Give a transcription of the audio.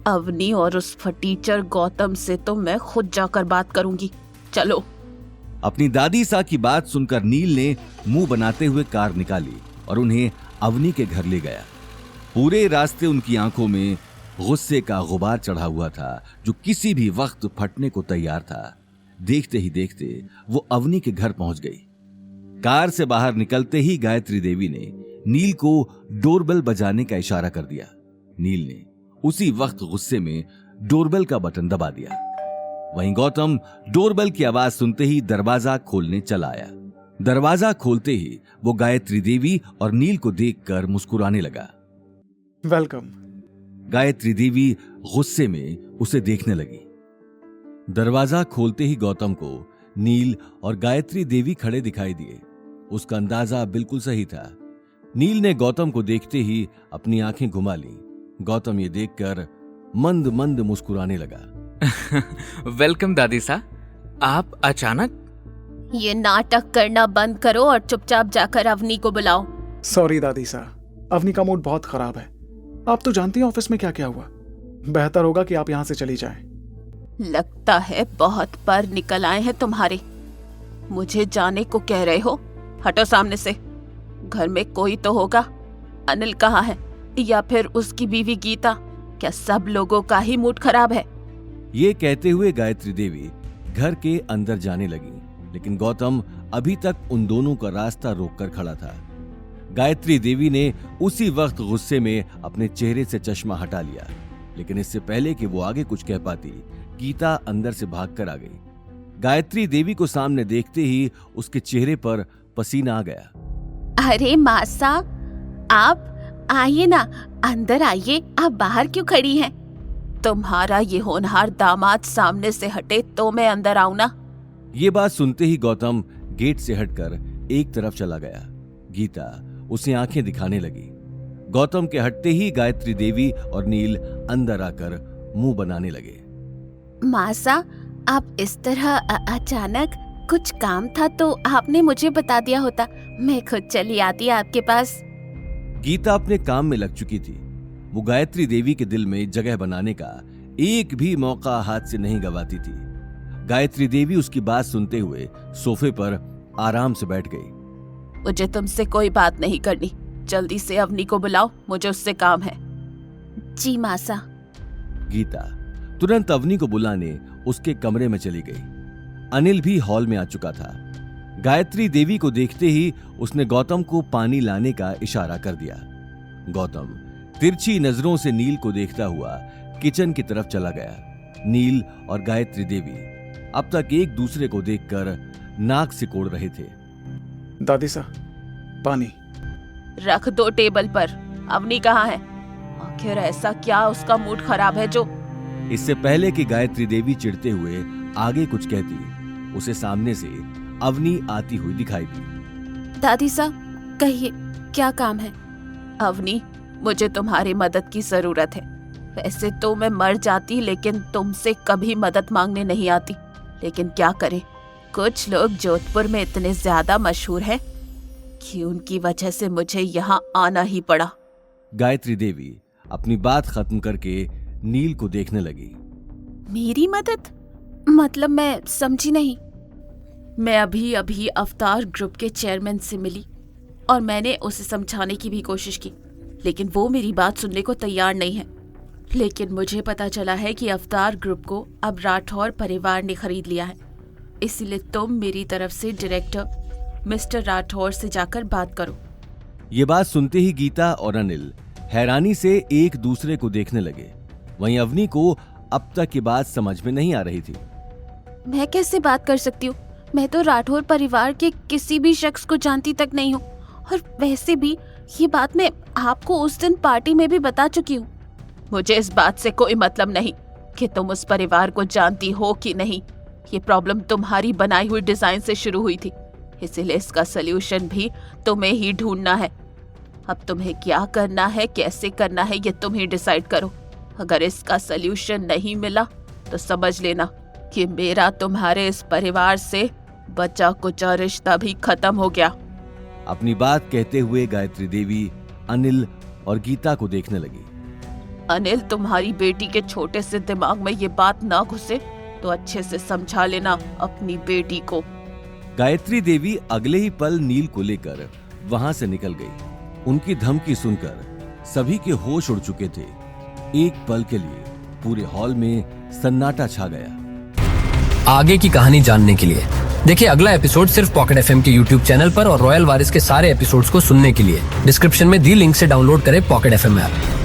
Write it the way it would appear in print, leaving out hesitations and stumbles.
अवनी और उस फटीचर गौतम से तो मैं खुद जाकर बात करूंगी। चलो। अपनी दादी सा की बात सुनकर नील ने मुंह बनाते हुए कार निकाली और उन्हें अवनी के घर ले गया। पूरे रास्ते उनकी आंखों में गुस्से का गुबार चढ़ा हुआ था जो किसी भी वक्त फटने को तैयार था। देखते ही देखते वो अवनी के घर पहुंच गई। कार से बाहर निकलते ही गायत्री देवी ने नील को डोरबेल बजाने का इशारा कर दिया। नील ने उसी वक्त गुस्से में डोरबेल का बटन दबा दिया। वहीं गौतम डोरबेल की आवाज सुनते ही दरवाजा खोलने चला आया। दरवाजा खोलते ही वो गायत्री देवी और नील को देखकर मुस्कुराने लगा। वेलकम। गायत्री देवी गुस्से में उसे देखने लगी। दरवाजा खोलते ही गौतम को नील और गायत्री देवी खड़े दिखाई दिए। उसका अंदाजा बिल्कुल सही था। नील ने गौतम को देखते ही अपनी आंखें घुमा ली। गौतम ये देखकर मंद मंद मुस्कुराने लगा। वेलकम दादी सा। आप अचानक? ये नाटक करना बंद करो और चुपचाप जाकर अवनी को बुलाओ। सॉरी दादी सा, अवनी का मूड बहुत खराब है। आप तो जानती हैं ऑफिस में क्या क्या हुआ। बेहतर होगा कि आप यहाँ से चली जाएं। लगता है बहुत पर निकल आए हैं तुम्हारे। मुझे जाने को कह रहे हो? हटो सामने से। घर में कोई तो होगा। अनिल कहाँ है? या फिर उसकी बीवी गीता? क्या सब लोगों का ही मूड खराब है? ये कहते हुए गायत्री देवी घर के अंदर जाने लगी, लेकिन गौतम अभी तक उन दोनों का रास्ता रोककर खड़ा था। गायत्री देवी ने उसी वक्त गुस्से में अपने चेहरे से चश्मा हटा लिया, लेकिन इससे पहले कि वो आगे कुछ कह पाती, गीता अंदर से भागकर आ गई। गायत्री देवी को सामने देखते ही उसके चेहरे पर पसीना आ गया। अरे मासा, आप आइए ना, अंदर आइए। आप बाहर क्यों खड़ी हैं? तुम्हारा ये होनहार दामाद सामने से हटे तो मैं अंदर आऊं ना। ये बात सुनते ही गौतम गेट से हटकर एक तरफ चला गया। गीता उसे आंखें दिखाने लगी। गौतम के हटते ही गायत्री देवी और नील अंदर आकर मुंह बनाने लगे। मासा, आप इस तरह अचानक? कुछ काम था तो आपने मुझे बता दिया होता, मैं खुद चली आती आपके पास। गीता अपने काम में लग चुकी थी। वो गायत्री देवी के दिल में जगह बनाने का एक भी मौका हाथ से नहीं गंवाती थी। गायत्री देवी उसकी बात सुनते हुए सोफे पर आराम से बैठ गई। मुझे तुमसे कोई बात नहीं करनी। जल्दी से अवनी को बुलाओ, मुझे उससे काम है। जी मासा। गीता तुरंत अवनी को बुलाने उसके कमरे में चली गई। अनिल भी हॉल में आ चुका था। गायत्री देवी को देखते ही उसने गौतम को पानी लाने का इशारा कर दिया। गौतम तिरछी नजरों से नील को देखता हुआ किचन की तरफ चला गया। नील और गायत्री देवी अब तक एक दूसरे को देखकर नाक सिकोड़ रहे थे। दादी सा, पानी रख दो टेबल पर। अवनी कहाँ है? आखिर ऐसा क्या उसका मूड खराब है जो? इससे पहले कि गायत्री देवी चिढ़ते हुए आगे कुछ कहती, उसे सामने से अवनी आती हुई दिखाई दी। दादी सा, कहिए क्या काम है? अवनी, मुझे तुम्हारी मदद की जरूरत है। वैसे तो मैं मर जाती, लेकिन तुमसे कभी मदद मांगने नहीं आती। लेकिन क्या करें, कुछ लोग जोधपुर में इतने ज्यादा मशहूर हैं कि उनकी वजह से मुझे यहाँ आना ही पड़ा। गायत्री देवी अपनी बात खत्म करके नील को देखने लगी। मेरी मदद? मतलब मैं समझी नहीं। मैं अभी अभी अवतार ग्रुप के चेयरमैन से मिली और मैंने उसे समझाने की भी कोशिश की, लेकिन वो मेरी बात सुनने को तैयार नहीं है। लेकिन मुझे पता चला है कि अवतार ग्रुप को अब राठौर परिवार ने खरीद लिया है। इसलिए तुम मेरी तरफ से डायरेक्टर मिस्टर राठौर से जाकर बात करो। ये बात सुनते ही गीता और अनिल हैरानी से एक दूसरे को देखने लगे। वहीं अवनी को अब तक की बात समझ में नहीं आ रही थी। मैं कैसे बात कर सकती हूँ? मैं तो राठौर परिवार के किसी भी शख्स को जानती तक नहीं हूँ। और वैसे भी ये बात मैं आपको उस दिन पार्टी में भी बता चुकी हूँ। मुझे इस बात से कोई मतलब नहीं कि तुम उस परिवार को जानती हो कि नहीं। ये प्रॉब्लम तुम्हारी बनाई हुई डिजाइन से शुरू हुई थी, इसीलिए इसका सलूशन भी तुम्हें ही ढूंढना है। अब तुम्हें क्या करना है, कैसे करना है, ये तुम ही डिसाइड करो। अगर इसका सलूशन नहीं मिला तो समझ लेना कि मेरा तुम्हारे इस परिवार से बचा कुचा रिश्ता भी खत्म हो गया। अपनी बात कहते हुए गायत्री देवी अनिल और गीता को देखने लगी। अनिल, तुम्हारी बेटी के छोटे से दिमाग में ये बात ना घुसे तो अच्छे से समझा लेना अपनी बेटी को। गायत्री देवी अगले ही पल नील को लेकर वहां से निकल गई। उनकी धमकी सुनकर सभी के होश उड़ चुके थे। एक पल के लिए पूरे हॉल में सन्नाटा छा गया। आगे की कहानी जानने के लिए देखिए अगला एपिसोड सिर्फ पॉकेट एफएम के यूट्यूब चैनल पर और रॉयल वारिस के सारे एपिसोड्स को सुनने के लिए डिस्क्रिप्शन में दी लिंक से डाउनलोड करें पॉकेट एफएम ऐप।